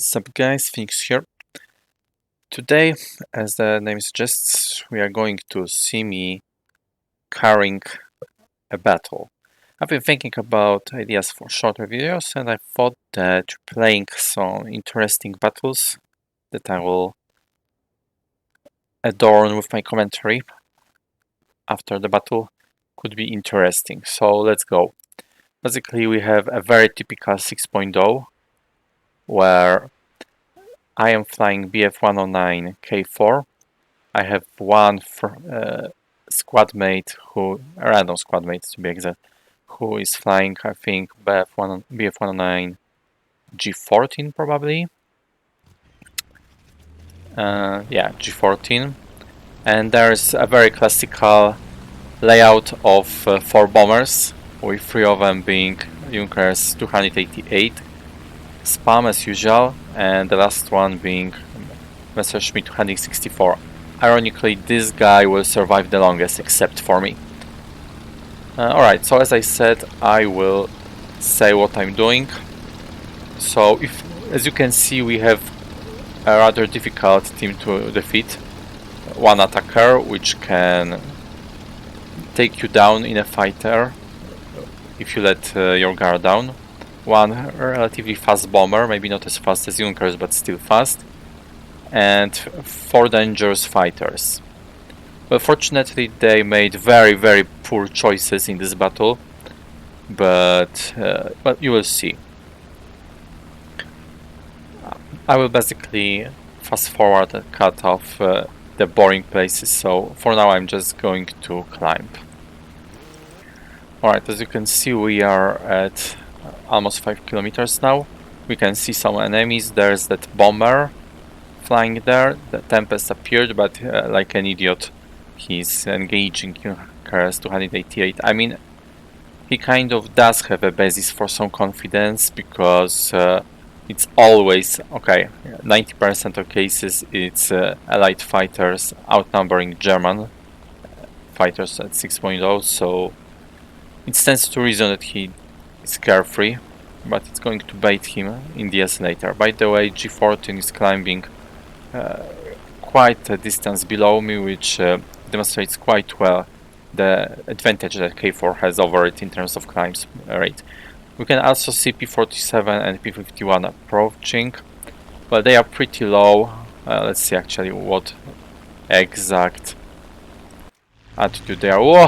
Sup guys, Phoenix here. Today, as the name suggests, we are going to see me carrying a battle. I've been thinking about ideas for shorter videos and I thought that playing some interesting battles that I will adorn with my commentary after the battle could be interesting. So let's go. Basically, we have a very typical 6.0 where I am flying BF-109 K4. I have one squad mate a random squad mate to be exact, who is flying, I think, BF-109 G14 probably. Yeah, G14. And there's a very classical layout of 4 bombers, with 3 of them being Junkers 288, Spam as usual, and the last one being Messerschmitt 264. Ironically, this guy will survive the longest, except for me. Alright, so as I said, I will say what I'm doing. So, as you can see, we have a rather difficult team to defeat. One attacker, which can take you down in a fighter if you let your guard down. One relatively fast bomber, maybe not as fast as Junkers, but still fast. And 4 dangerous fighters. Well, fortunately, they made very poor choices in this battle, but you will see. I will basically fast forward and cut off the boring places, so for now I'm just going to climb. Alright, as you can see, we are at almost 5 kilometers now. We can see some enemies. There's that bomber flying there. The Tempest appeared, but like an idiot, he's engaging Junkers 288. I mean, he kind of does have a basis for some confidence, because it's always, okay, 90% of cases it's Allied fighters outnumbering German fighters at 6.0, so it stands to reason that he is carefree, but it's going to bait him in the escalator. By the way, G14 is climbing quite a distance below me, which demonstrates quite well the advantage that K4 has over it in terms of climbs rate. We can also see P47 and P51 approaching, but they are pretty low. Let's see actually what exact altitude they are. Whoa!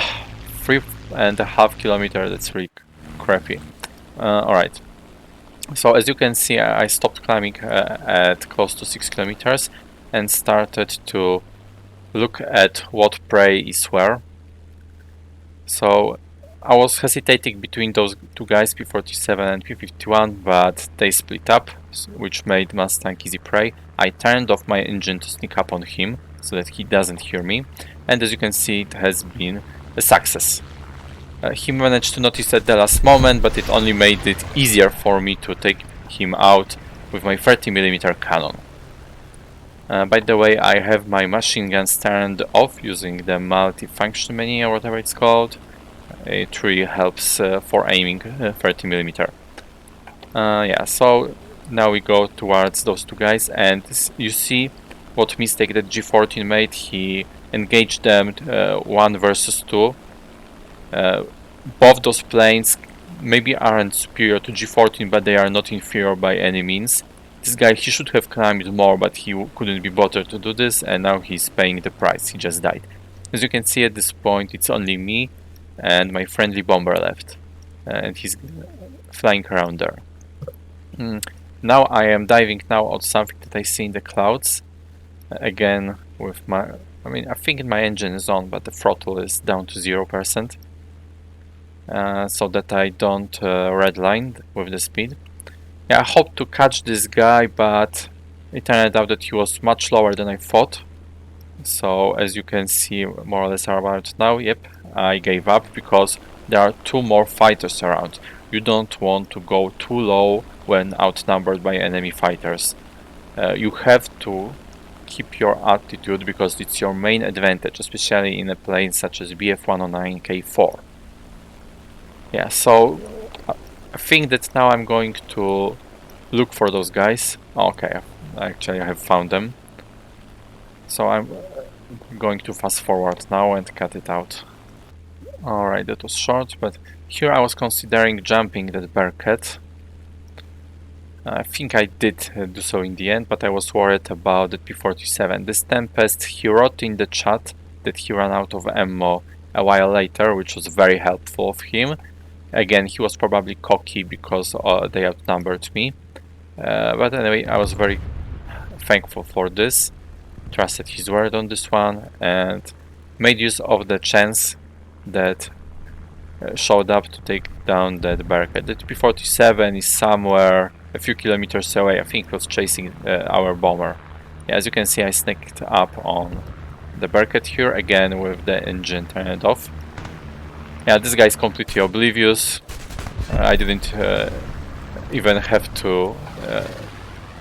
3.5 kilometers, that's really crappy. Alright. So as you can see, I stopped climbing at close to 6 kilometers and started to look at what prey is where. So I was hesitating between those two guys, P47 and P51, but they split up, which made Mustang easy prey. I turned off my engine to sneak up on him so that he doesn't hear me, and as you can see, it has been a success. He managed to notice at the last moment, but it only made it easier for me to take him out with my 30mm cannon. By the way, I have my machine guns turned off using the multi-function menu or whatever it's called. It really helps for aiming 30mm. Yeah, so now we go towards those two guys, and you see what mistake that G14 made. He engaged them 1 versus 2. Both those planes maybe aren't superior to G14, but they are not inferior by any means. This guy, he should have climbed more, but he couldn't be bothered to do this, and now he's paying the price. He just died. As you can see at this point, it's only me and my friendly bomber left, and he's flying around there. Now I am diving now on something that I see in the clouds. Again, with my, I think my engine is on, but the throttle is down to 0%. So that I don't redline with the speed. Yeah, I hoped to catch this guy, but it turned out that he was much lower than I thought. So as you can see more or less about now, yep, I gave up because there are 2 more fighters around. You don't want to go too low when outnumbered by enemy fighters. You have to keep your altitude because it's your main advantage, especially in a plane such as BF-109 K4. Yeah, so I think that now I'm going to look for those guys Okay, actually I have found them. So I'm going to fast forward now and cut it out. Alright, that was short, but here I was considering jumping that Bearcat. I think I did do so in the end, but I was worried about the P-47. This Tempest, he wrote in the chat that he ran out of ammo a while later, which was very helpful of him. Again, he was probably cocky because they outnumbered me. But anyway, I was very thankful for this. Trusted his word on this one and made use of the chance that showed up to take down that Bearcat. The P-47 is somewhere a few kilometers away. I think it was chasing our bomber. Yeah, as you can see, I sneaked up on the Bearcat here again with the engine turned off. Yeah, this guy is completely oblivious. I didn't even have to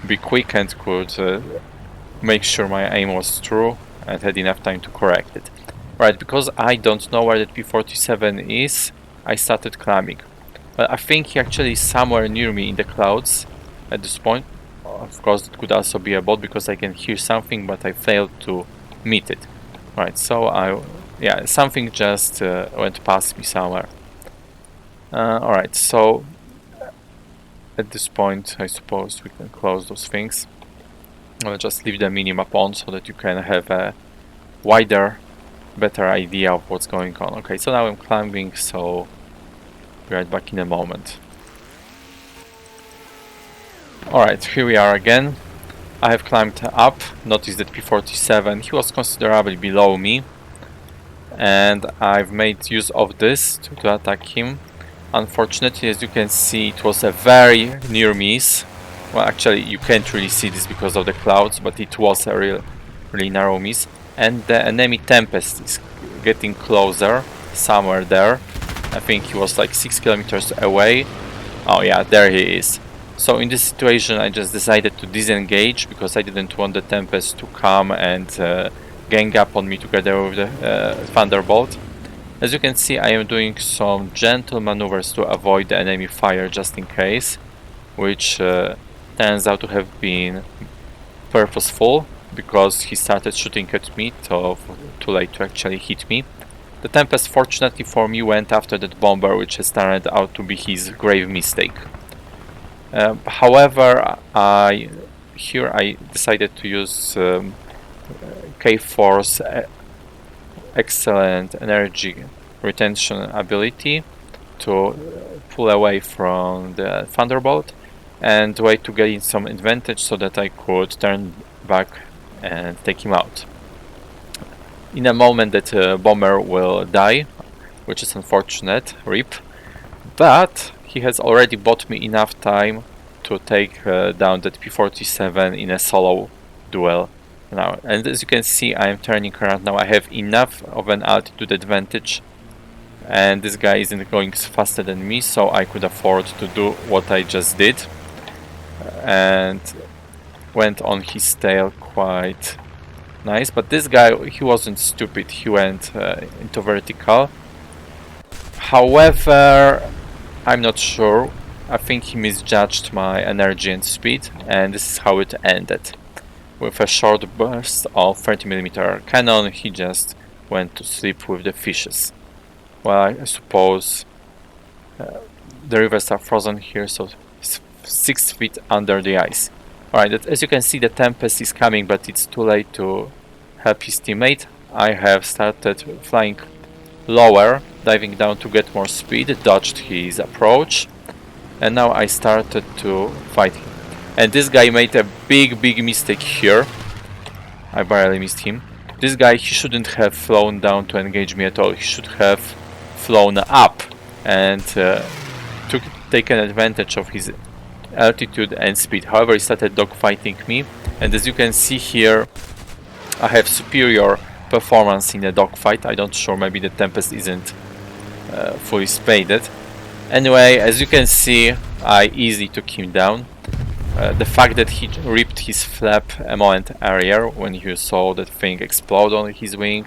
be quick and could make sure my aim was true and had enough time to correct it. Right, because I don't know where that P-47 is, I started climbing. But I think he actually is somewhere near me in the clouds at this point. Of course, it could also be a bot because I can hear something, but I failed to meet it. Right, so yeah, something just went past me somewhere. Alright, so at this point, I suppose we can close those things. I'll just leave the minimap on so that you can have a wider, better idea of what's going on. Okay, so now I'm climbing, so be right back in a moment. Alright, here we are again. I have climbed up. Notice that P-47, he was considerably below me. And I've made use of this to attack him. Unfortunately, as you can see, it was a very near miss. Well, actually, you can't really see this because of the clouds, but it was a really narrow miss. And the enemy Tempest is getting closer, somewhere there. I think he was like 6 kilometers away. Oh yeah, there he is. So in this situation, I just decided to disengage because I didn't want the Tempest to come and gang up on me together with the Thunderbolt. As you can see, I am doing some gentle maneuvers to avoid the enemy fire just in case, which turns out to have been purposeful because he started shooting at me, so too late to actually hit me. The Tempest, fortunately for me, went after that bomber, which has turned out to be his grave mistake. However, here I decided to use K-Force excellent energy retention ability to pull away from the Thunderbolt and wait to gain some advantage so that I could turn back and take him out. In a moment that bomber will die, which is unfortunate, RIP, but he has already bought me enough time to take down that P-47 in a solo duel now. And as you can see, I am turning around now. I have enough of an altitude advantage and this guy isn't going faster than me, so I could afford to do what I just did and went on his tail quite nice. But this guy, he wasn't stupid, he went into vertical. However, I'm not sure. I think he misjudged my energy and speed, and this is how it ended. With a short burst of 30mm cannon, he just went to sleep with the fishes. Well, I suppose the rivers are frozen here, so it's 6 feet under the ice. Alright, as you can see, the Tempest is coming, but it's too late to help his teammate. I have started flying lower, diving down to get more speed, dodged his approach, and now I started to fight him. And this guy made a big mistake here. I barely missed him. This guy, he shouldn't have flown down to engage me at all. He should have flown up and taken advantage of his altitude and speed. However, he started dogfighting me, and as you can see here, I have superior performance in a dogfight. I don't sure, maybe the Tempest isn't fully spaded. Anyway, as you can see, I easily took him down. The fact that he ripped his flap a moment earlier when you saw that thing explode on his wing,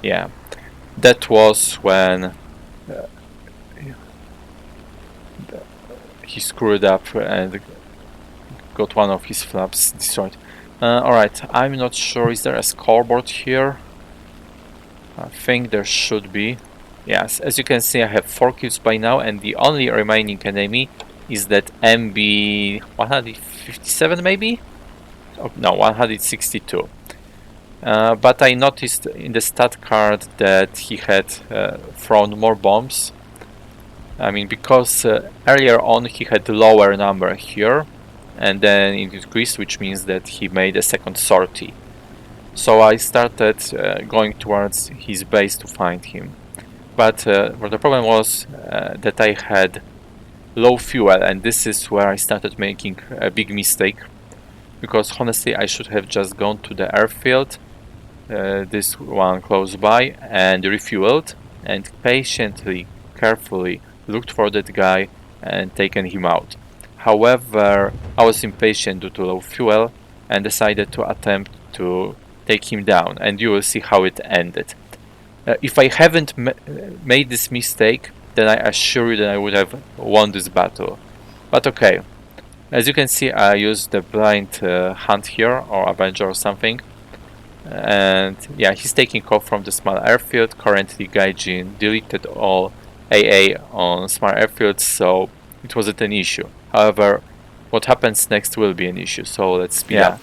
yeah, that was when he screwed up and got one of his flaps destroyed. Alright, I'm not sure, is there a scoreboard here? I think there should be. Yes, as you can see, I have 4 kills by now, and the only remaining enemy is that MB 157 maybe? Oh, no, 162. But I noticed in the stat card that he had thrown more bombs. I mean, because earlier on he had lower number here, and then it increased, which means that he made a second sortie. So I started going towards his base to find him. But what the problem was that I had low fuel, and this is where I started making a big mistake. Because honestly, I should have just gone to the airfield, this one close by, and refueled, and patiently, carefully looked for that guy and taken him out. However, I was impatient due to low fuel and decided to attempt to take him down, and you will see how it ended. If I haven't made this mistake, then I assure you that I would have won this battle. But okay, as you can see, I used the blind hunt here, or Avenger or something. And yeah, he's taking off from the small airfield. Currently, Gaijin deleted all AA on small airfields, so it wasn't an issue. However, what happens next will be an issue, so let's speed up.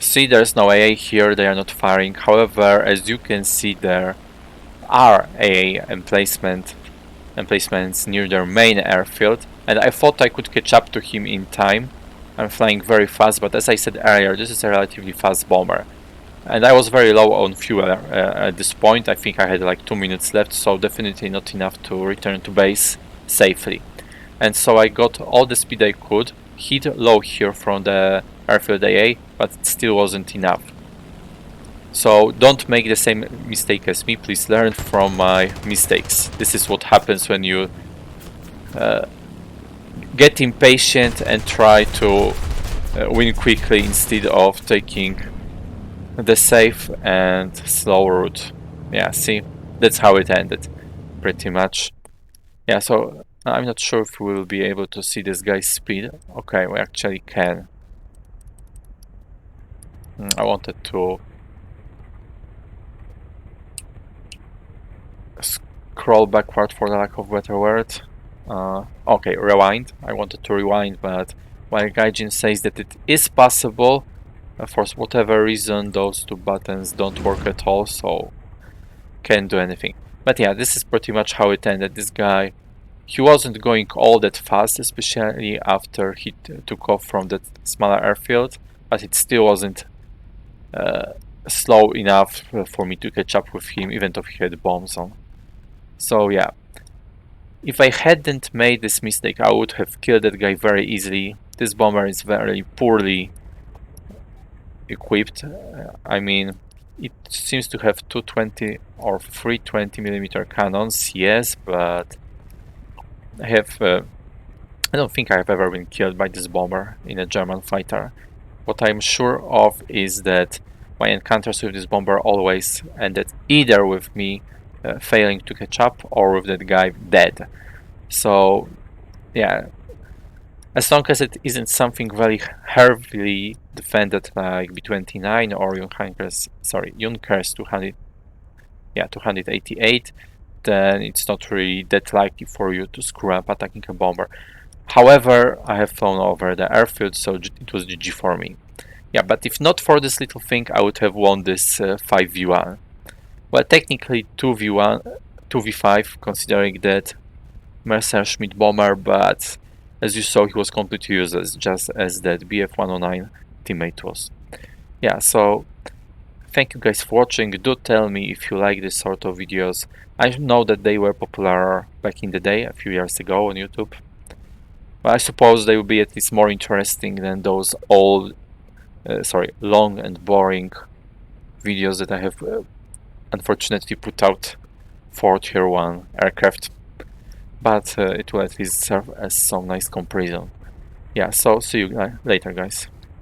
See, there's no AA here, they are not firing. However, as you can see, there are AA emplacements near their main airfield, and I thought I could catch up to him in time. I'm flying very fast, but as I said earlier, this is a relatively fast bomber. And I was very low on fuel at this point. I think I had like 2 minutes left, so definitely not enough to return to base safely. And so I got all the speed I could, hit low here from the airfield AA, but it still wasn't enough. So don't make the same mistake as me, please learn from my mistakes. This is what happens when you get impatient and try to win quickly instead of taking the safe and slow route. Yeah, see, that's how it ended, pretty much. Yeah, so I'm not sure if we'll be able to see this guy's speed. Okay, we actually can. I wanted to scroll backward for the lack of better word. Okay, rewind. I wanted to rewind, but while Gaijin says that it is possible, for whatever reason those two buttons don't work at all, so can't do anything. But yeah, this is pretty much how it ended. This guy, he wasn't going all that fast, especially after he took off from that smaller airfield, but it still wasn't slow enough for me to catch up with him, even though he had bombs on. So yeah, if I hadn't made this mistake, I would have killed that guy very easily. This bomber is very poorly equipped. I mean, it seems to have 220 or 320mm cannons, yes, but I have I don't think I have ever been killed by this bomber in a German fighter. What I'm sure of is that my encounters with this bomber always ended either with me failing to catch up or with that guy dead. So yeah, as long as it isn't something very heavily defended like B-29 or Junkers 288, then it's not really that likely for you to screw up attacking a bomber. However, I have flown over the airfield, so it was GG for me. Yeah, but if not for this little thing, I would have won this 5v1. Well, technically 2v5, considering that Messerschmitt bomber, but as you saw, he was completely useless, just as that BF-109 teammate was. Yeah, so thank you guys for watching. Do tell me if you like this sort of videos. I know that they were popular back in the day, a few years ago on YouTube. But I suppose they will be at least more interesting than those old, long and boring videos that I have unfortunately put out for Tier 1 aircraft. But it will at least serve as some nice comparison. Yeah, so see you later, guys.